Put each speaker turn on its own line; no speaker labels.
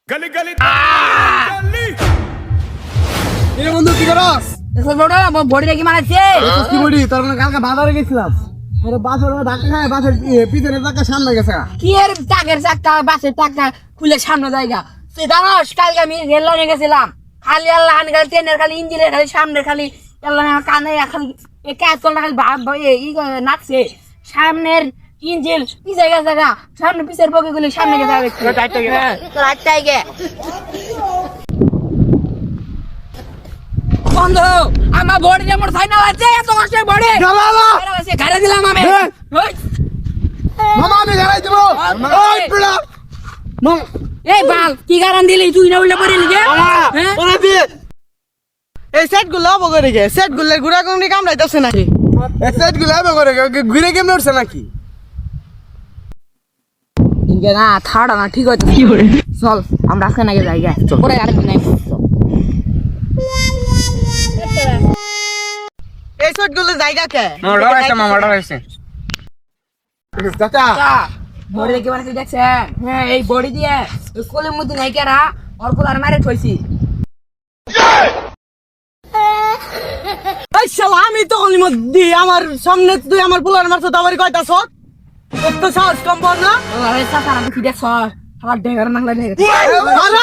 গলি গলি গলি এ বন্ধু কি করস?
এসব বড় বডি দেখি মারাছে
কি বডি তোর মানে কালকে বাজারে গেছিলাম তোর বাসের ধাক্কা খায় বাসের পিছনে ধাক্কা সামনে গেছে
কি এর টাকের চাকা বাসের টাকা খুলে সামনে জায়গা তুই জানোস কালকে আমি রেল লাইনে গেছিলাম খালি আল্লাহ খালি ট্রেনের খালি ইঞ্জিনের খালি সামনে খালি আল্লাহ কানে খালি এই কাজ করলে খালি ই নাচছে সামনের ইঞ্জিন পিছে গেছে গা সামনে পিছের বগে গুলি সামনে গেছে রাইটটাই গে বন্ধু আমার বডি যেমন ফাইনাল আছে এত কষ্ট বডি গাড়ি দিলাম আমি
মামা আমি গাড়ি দেব ওই পুরা
এই বাল কি গারান দিলি তুই না উল্টা পড়ে লিগে
ওরে দি
এই সেট গুলো বগরে গে সেট গুলের গুড়া কোনটি কামড়াইতাছে নাকি
এক্সাইট গুলা করে ঘুরে কেমন উঠছে নাকি
ইনকে না থাড়া না ঠিক আছে চল আমরা আজকে নাকি যাই গে পরে আরেকদিন নাই
এই সেট গুলো জায়গা কে
মামা ডরাইছে চাচা
বডি দেখে মানে দেখছেন হ্যাঁ এই বডি দিয়ে স্কুলের মধ্যে নাই কেরা ওর কোলার মারে থইছি
এই শালা আমি তো কলি মধ্যে আমার সামনে তুই আমার পোলার মারছ দাবারি কয়তাছ তো সাহস কম বল না
আরে চাচা আমি কি দেখছ আমার ডেগার নাংলা ডেগার
আরে